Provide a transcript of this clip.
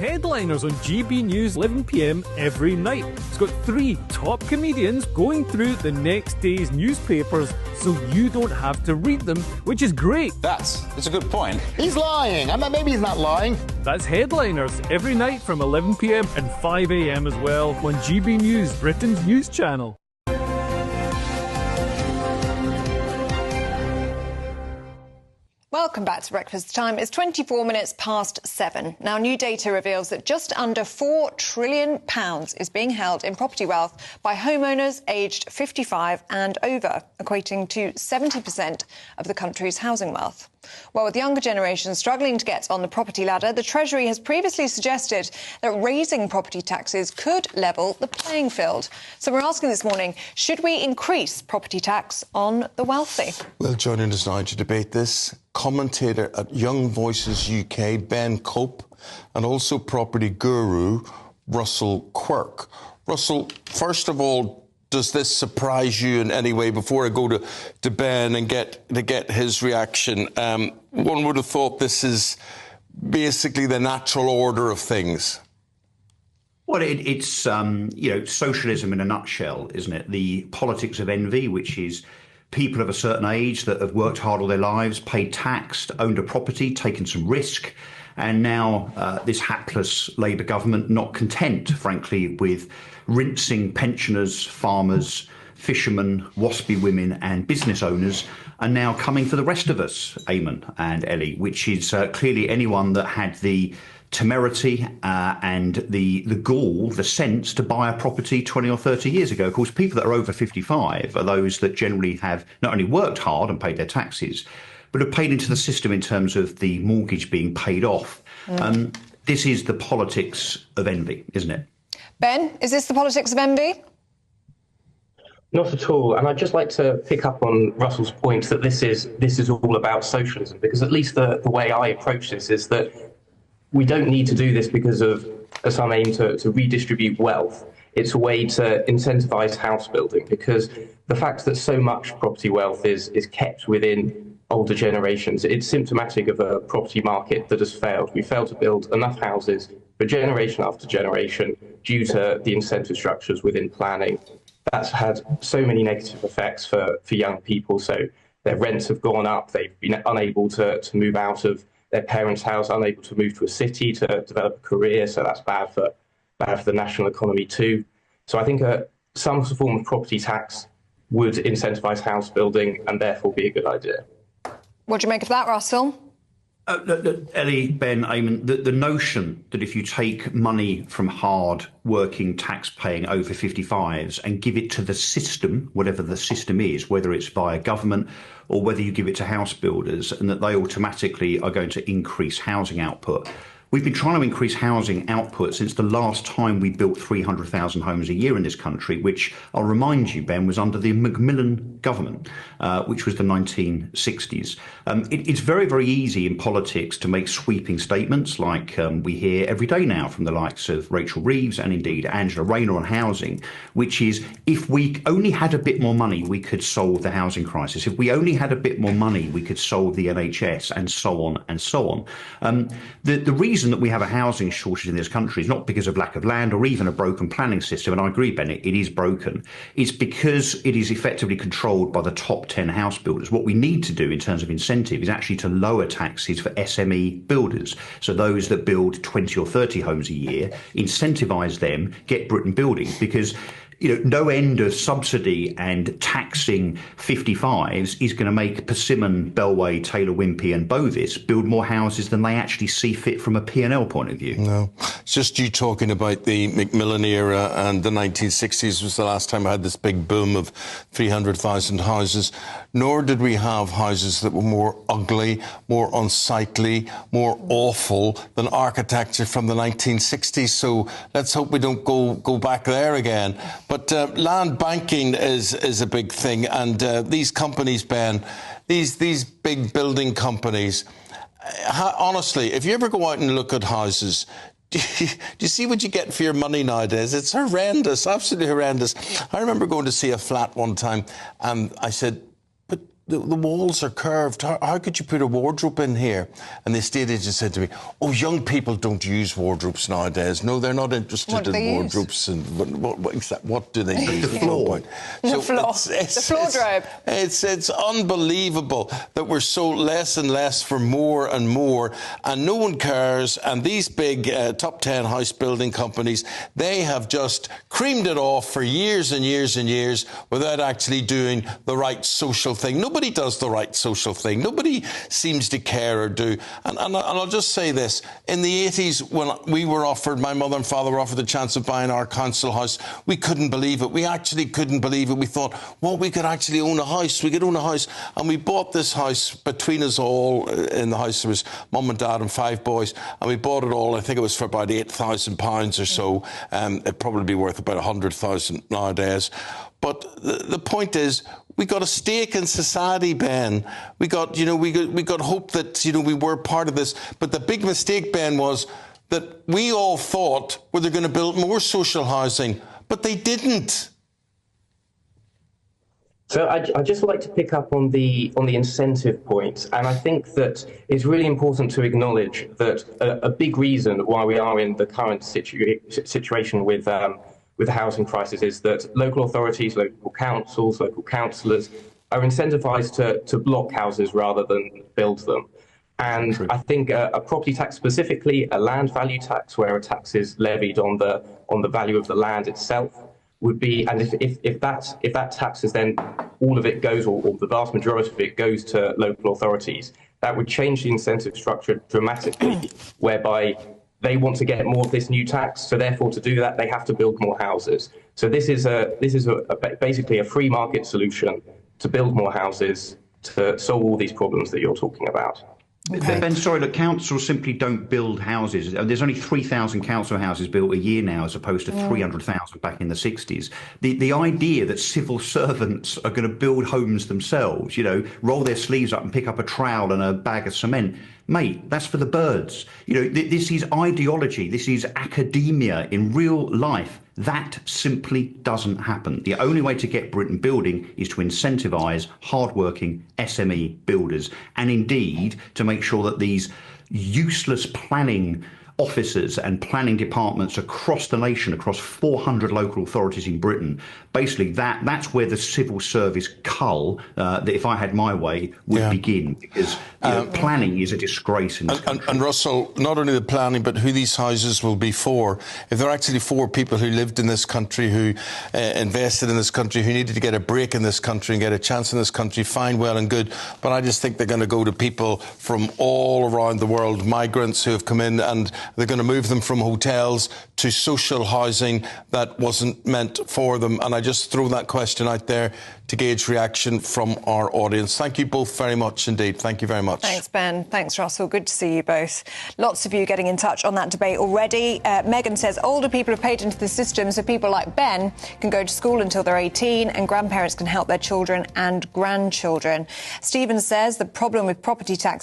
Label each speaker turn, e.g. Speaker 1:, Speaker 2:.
Speaker 1: headliners on GB News 11 PM every night. It's got 3 top comedians going through the next day's newspapers so you don't have to read them, which is great.
Speaker 2: That's a good point.
Speaker 3: He's lying. Maybe he's not lying.
Speaker 1: That's Headliners every night from 11 PM and 5 AM as well on GB News, Britain's news channel.
Speaker 4: Welcome back to Breakfast Time. It's 24 minutes past 7. Now, new data reveals that just under £4 trillion is being held in property wealth by homeowners aged 55 and over, equating to 70% of the country's housing wealth. Well, with younger generations struggling to get on the property ladder, the Treasury has previously suggested that raising property taxes could level the playing field. So we're asking this morning, should we increase property tax on the wealthy?
Speaker 5: Well, joining us now to debate this, commentator at Young Voices UK, Ben Cope, and also property guru, Russell Quirk. Russell, first of all, does this surprise you in any way? Before I go to Ben and get his reaction, one would have thought this is basically the natural order of things.
Speaker 6: Well, it's socialism in a nutshell, isn't it? The politics of envy, which is people of a certain age that have worked hard all their lives, paid tax, owned a property, taken some risk, and now this hapless Labour government, not content, frankly, with rinsing pensioners, farmers, fishermen, waspy women and business owners, are now coming for the rest of us, Eamonn and Ellie, which is clearly anyone that had the temerity and the gall, the sense to buy a property 20 or 30 years ago. Of course, people that are over 55 are those that generally have not only worked hard and paid their taxes, but have paid into the system in terms of the mortgage being paid off. This is the politics of envy, isn't it?
Speaker 4: Ben, is this the politics of envy?
Speaker 7: Not at all. And I'd just like to pick up on Russell's point that this is all about socialism, because at least the way I approach this is that we don't need to do this because of some aim to redistribute wealth. It's a way to incentivise house building, because the fact that so much property wealth is kept within older generations, it's symptomatic of a property market that has failed. We failed to build enough houses for generation after generation due to the incentive structures within planning. That's had so many negative effects for young people. So their rents have gone up, they've been unable to move out of their parents' house, unable to move to a city to develop a career. So that's bad for the national economy too. So I think some form of property tax would incentivise house building and therefore be a good idea.
Speaker 4: What do you make of that, Russell?
Speaker 6: Ellie, Ben, Eamonn, the notion that if you take money from hard-working, tax-paying over 55s and give it to the system, whatever the system is, whether it's via government or whether you give it to house builders, and that they automatically are going to increase housing output. We've been trying to increase housing output since the last time we built 300,000 homes a year in this country, which I'll remind you, Ben, was under the Macmillan government, which was the 1960s. It's very, very easy in politics to make sweeping statements like we hear every day now from the likes of Rachel Reeves and indeed Angela Rayner on housing, which is if we only had a bit more money, we could solve the housing crisis. If we only had a bit more money, we could solve the NHS and so on and so on. The reason that we have a housing shortage in this country is not because of lack of land or even a broken planning system, and I agree, Ben, it is broken. It's because it is effectively controlled by the top 10 house builders. What we need to do in terms of incentive is actually to lower taxes for SME builders. So those that build 20 or 30 homes a year, incentivise them, get Britain building, because no end of subsidy and taxing 55s is going to make Persimmon, Bellway, Taylor Wimpey and Bovis build more houses than they actually see fit from a P&L point of view.
Speaker 5: No, it's just you talking about the Macmillan era, and the 1960s was the last time I had this big boom of 300,000 houses. Nor did we have houses that were more ugly, more unsightly, more awful than architecture from the 1960s. So let's hope we don't go back there again. But land banking is a big thing, and these companies, Ben, these big building companies, honestly, if you ever go out and look at houses, do you see what you get for your money nowadays? It's horrendous, absolutely horrendous. I remember going to see a flat one time, and I said, but the walls are curved. How could you put a wardrobe in here? And the estate agent said to me, oh, young people don't use wardrobes nowadays. No, they're not interested in wardrobes. And what do they use?
Speaker 6: The floor.
Speaker 4: The floor. The floor.
Speaker 5: It's unbelievable that we're sold less and less for more and more, and no one cares. And these big top 10 house building companies, they have just creamed it off for years and years and years without actually doing the right social thing. Nobody does the right social thing. Nobody seems to care or do. And I'll just say this. In the 80s, when we were offered, my mother and father were offered the chance of buying our council house, we couldn't believe it. We actually couldn't believe it. We thought, well, we could actually own a house. We could own a house. And we bought this house between us all. In the house, there was mum and dad and 5 boys. And we bought it all, I think it was for about £8,000 or so. It'd probably be worth about 100,000 nowadays. But the point is, we got a stake in society, Ben. We got hope that, we were part of this. But the big mistake, Ben, was that we all thought, well, they're going to build more social housing, but they didn't.
Speaker 7: So I'd just like to pick up on the incentive point, and I think that it's really important to acknowledge that a big reason why we are in the current situation with the housing crisis is that local authorities, local councils, local councillors are incentivized to block houses rather than build them. And I think a property tax, specifically a land value tax, where a tax is levied on the value of the land itself, would be, and if that tax is then all of it goes, or the vast majority of it goes to local authorities, that would change the incentive structure dramatically, whereby they want to get more of this new tax, so therefore to do that they have to build more houses. So this is basically a free market solution to build more houses to solve all these problems that you're talking about.
Speaker 6: Okay. Ben, sorry, the councils simply don't build houses. There's only 3,000 council houses built a year now, as opposed to 300,000 back in the 60s. The idea that civil servants are going to build homes themselves, roll their sleeves up and pick up a trowel and a bag of cement, mate, that's for the birds. This is ideology. This is academia in real life. That simply doesn't happen. The only way to get Britain building is to incentivise hard-working SME builders, and indeed to make sure that these useless planning officers and planning departments across the nation, across 400 local authorities in Britain, basically that's where the civil service cull, that if I had my way, would begin, because planning is a disgrace in this country.
Speaker 5: And Russell, not only the planning, but who these houses will be for. If they're actually for people who lived in this country, who invested in this country, who needed to get a break in this country and get a chance in this country, fine, well and good. But I just think they're going to go to people from all around the world, migrants who have come in, and they're going to move them from hotels to social housing that wasn't meant for them. And I just throw that question out there to gauge reaction from our audience. Thank you both very much indeed. Thank you very much.
Speaker 4: Thanks, Ben. Thanks, Russell. Good to see you both. Lots of you getting in touch on that debate already. Megan says older people have paid into the system so people like Ben can go to school until they're 18 and grandparents can help their children and grandchildren. Stephen says the problem with property tax